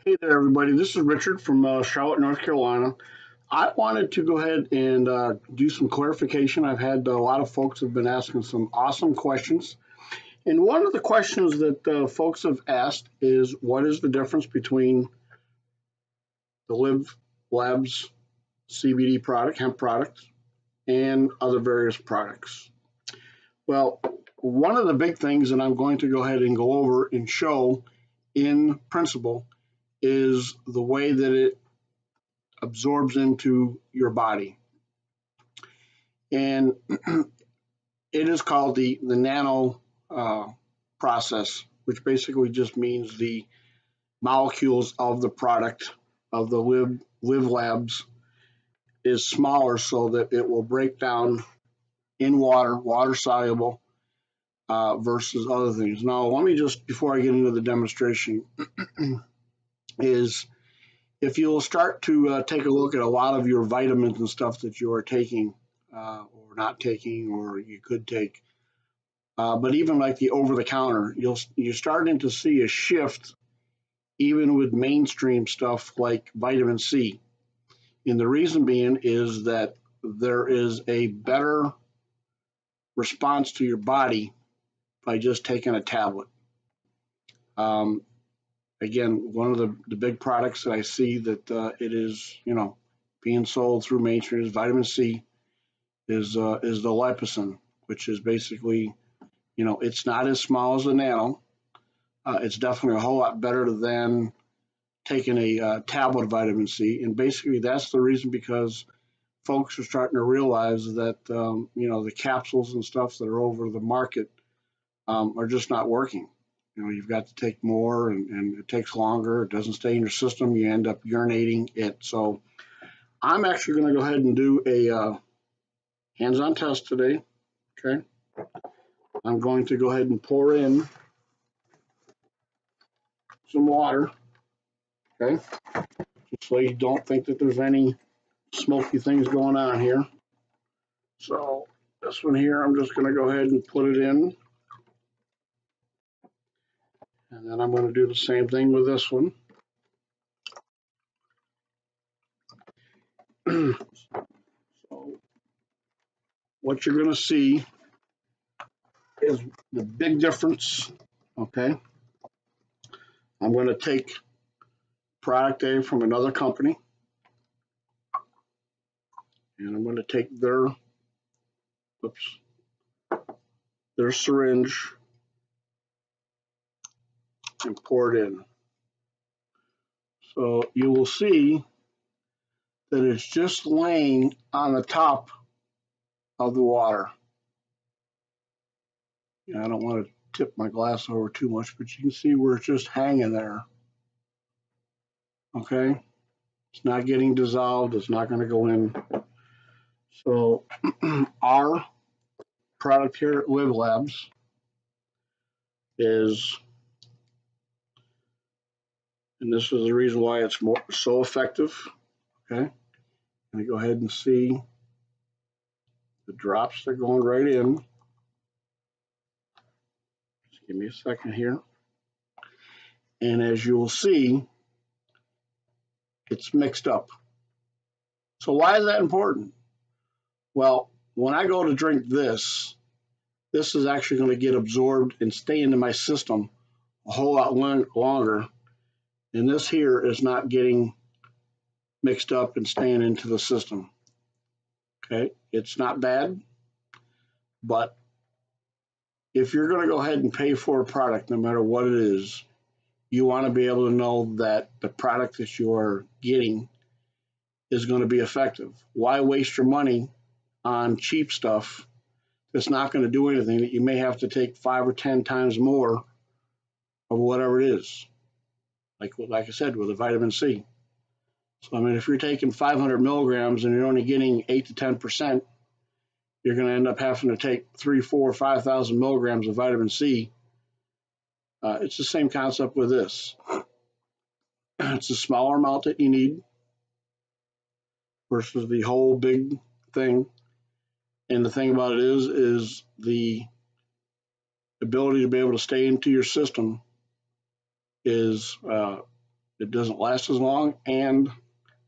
Hey there, everybody. This is Richard from Charlotte, North Carolina. I wanted to go ahead and do some clarification. I've had a lot of folks have been asking some awesome questions. And one of the questions that folks have asked is what is the difference between the Live Labs CBD product, hemp products, and other various products? Well, one of the big things that I'm going to go ahead and go over and show in principle is the way that it absorbs into your body. And it is called the nano process, which basically just means the molecules of the product of the Live Labs is smaller so that it will break down in water soluble versus other things. Now, let me just, before I get into the demonstration, is if you'll start to take a look at a lot of your vitamins and stuff that you are taking or not taking, or you could take, but even like the over the counter, you're starting to see a shift even with mainstream stuff like vitamin C. And the reason being is that there is a better response to your body by just taking a tablet. Um, Again, one of the big products that I see that it is, being sold through mainstream is vitamin C, is the lipocin, which is basically, it's not as small as the nano. It's definitely a whole lot better than taking a tablet of vitamin C. And basically, that's the reason because folks are starting to realize that, the capsules and stuff that are over the market are just not working. You've got to take more and it takes longer. It doesn't stay in your system. You end up urinating it. So I'm actually going to go ahead and do a hands-on test today. Okay. I'm going to go ahead and pour in some water. Okay. Just so you don't think that there's any smoky things going on here. So this one here, I'm just going to go ahead and put it in. And then I'm going to do the same thing with this one. So what you're going to see is the big difference. Okay. I'm going to take product A from another company, and I'm going to take their syringe and pour it in. So you will see that it's just laying on the top of the water. I don't want to tip my glass over too much, but you can see where it's just hanging there. Okay, it's not getting dissolved. It's not going to go in. So our product here at Live Labs is, and this is the reason why it's so effective. Okay, and go ahead and see the drops that are going right in. Just give me a second here. And as you will see, it's mixed up. So why is that important? Well, when I go to drink this is actually going to get absorbed and stay into my system a whole lot longer. And this here is not getting mixed up and staying into the system. Okay, it's not bad, but if you're going to go ahead and pay for a product, no matter what it is, you want to be able to know that the product that you are getting is going to be effective. Why waste your money on cheap stuff that's not going to do anything, that you may have to take 5 or 10 times more of whatever it is? Like I said, with the vitamin C. So, I mean, if you're taking 500 milligrams and you're only getting 8 to 10%, you're going to end up having to take 3, 4, 5,000 milligrams of vitamin C. It's the same concept with this. It's a smaller amount that you need versus the whole big thing. And the thing about it is the ability to be able to stay into your system is it doesn't last as long, and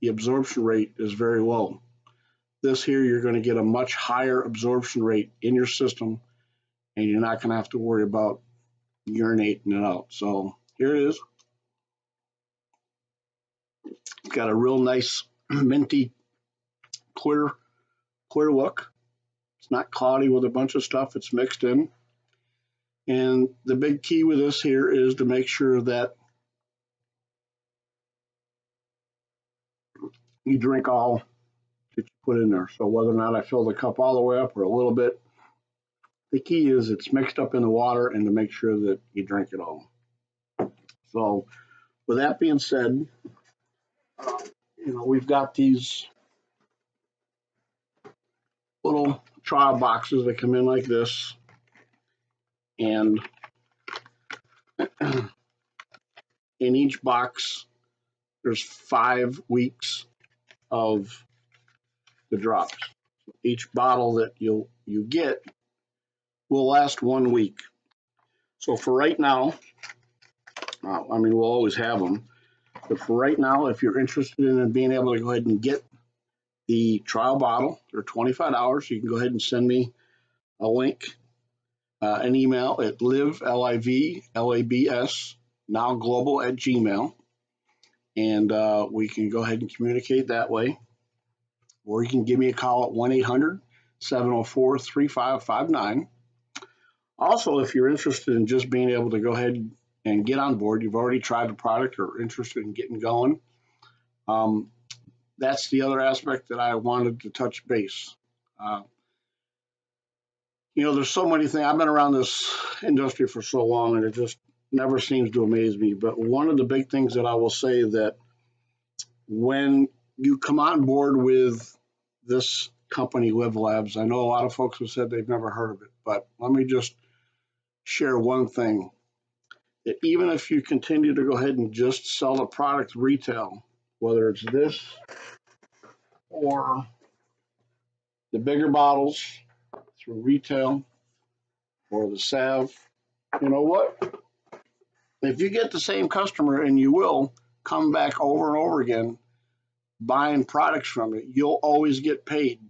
the absorption rate is very low. This here, you're going to get a much higher absorption rate in your system, and you're not going to have to worry about urinating it out. So here it is. It's got a real nice minty clear look. It's not cloudy with a bunch of stuff. It's mixed in. And the big key with this here is to make sure that you drink all that you put in there. So whether or not I fill the cup all the way up or a little bit, the key is it's mixed up in the water and to make sure that you drink it all. So with that being said, we've got these little trial boxes that come in like this, and in each box there's 5 weeks of the drops. Each bottle that you get will last 1 week. So for right now, we'll always have them, but for right now, if you're interested in being able to go ahead and get the trial bottle, they're $25. You can go ahead and send me a link, an email at livlabs nowglobal@gmail, and we can go ahead and communicate that way. Or you can give me a call at 1-800-704-3559. Also, if you're interested in just being able to go ahead and get on board, you've already tried the product or interested in getting going, that's the other aspect that I wanted to touch base. There's so many things. I've been around this industry for so long, and it just never seems to amaze me. But one of the big things that I will say that when you come on board with this company, Live Labs, I know a lot of folks have said they've never heard of it, but let me just share one thing. That even if you continue to go ahead and just sell the product retail, whether it's this or the bigger bottles through retail or the salve, you know what? If you get the same customer, and you will come back over and over again buying products from it, you'll always get paid.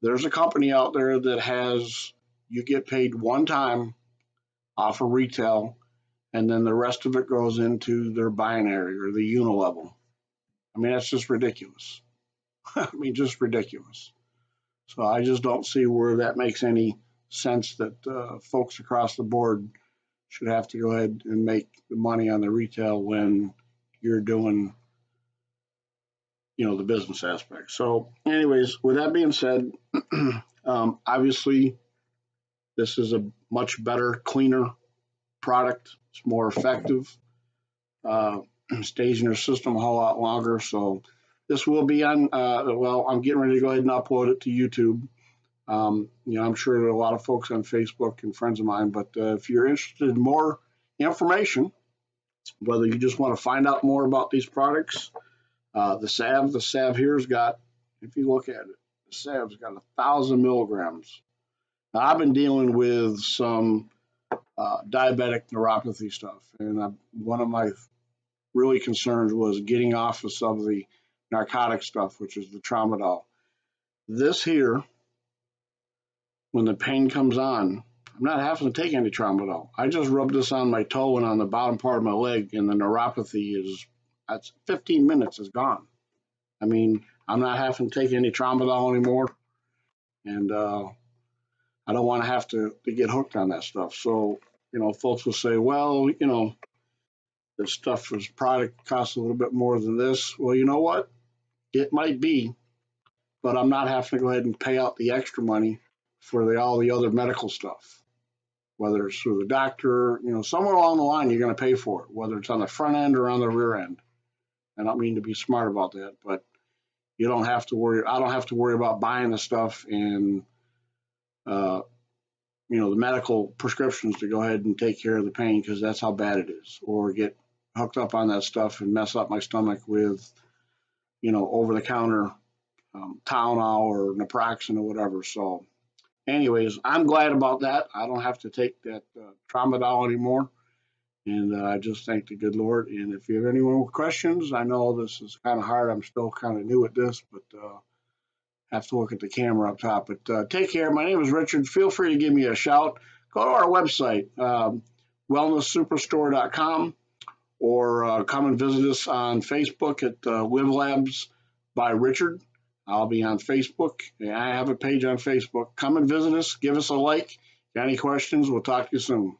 There's a company out there that has you get paid one time off of retail, and then the rest of it goes into their binary or the unilevel. That's just ridiculous. Just ridiculous. So I just don't see where that makes any sense that folks across the board should have to go ahead and make the money on the retail when you're doing, the business aspect. So anyways, with that being said, obviously this is a much better, cleaner product. It's more effective, stays in your system a whole lot longer. So this will be on, I'm getting ready to go ahead and upload it to YouTube. I'm sure there are a lot of folks on Facebook and friends of mine, but if you're interested in more information, whether you just want to find out more about these products, the salve here has got, if you look at it, the salve's got 1,000 milligrams. Now, I've been dealing with some diabetic neuropathy stuff, and one of my really concerns was getting off of some of the narcotic stuff, which is the tramadol. This here, when the pain comes on, I'm not having to take any tramadol. I just rub this on my toe and on the bottom part of my leg, and the neuropathy that's 15 minutes is gone. I'm not having to take any tramadol anymore, and I don't want to have to get hooked on that stuff. So, folks will say, well, this stuff, this product costs a little bit more than this. Well, you know what? It might be, but I'm not having to go ahead and pay out the extra money for all the other medical stuff, whether it's through the doctor, somewhere along the line, you're going to pay for it, whether it's on the front end or on the rear end. I don't mean to be smart about that, but you don't have to worry. I don't have to worry about buying the stuff and, the medical prescriptions to go ahead and take care of the pain, because that's how bad it is, or get hooked up on that stuff and mess up my stomach with, over-the-counter Tylenol or naproxen or whatever. So anyways, I'm glad about that. I don't have to take that tramadol anymore. And I just thank the good Lord. And if you have any more questions, I know this is kind of hard. I'm still kind of new at this, but have to look at the camera up top. But take care. My name is Richard. Feel free to give me a shout. Go to our website, wellnesssuperstore.com, or come and visit us on Facebook at Live Labs by Richard. I'll be on Facebook. I have a page on Facebook. Come and visit us. Give us a like. Got any questions? We'll talk to you soon.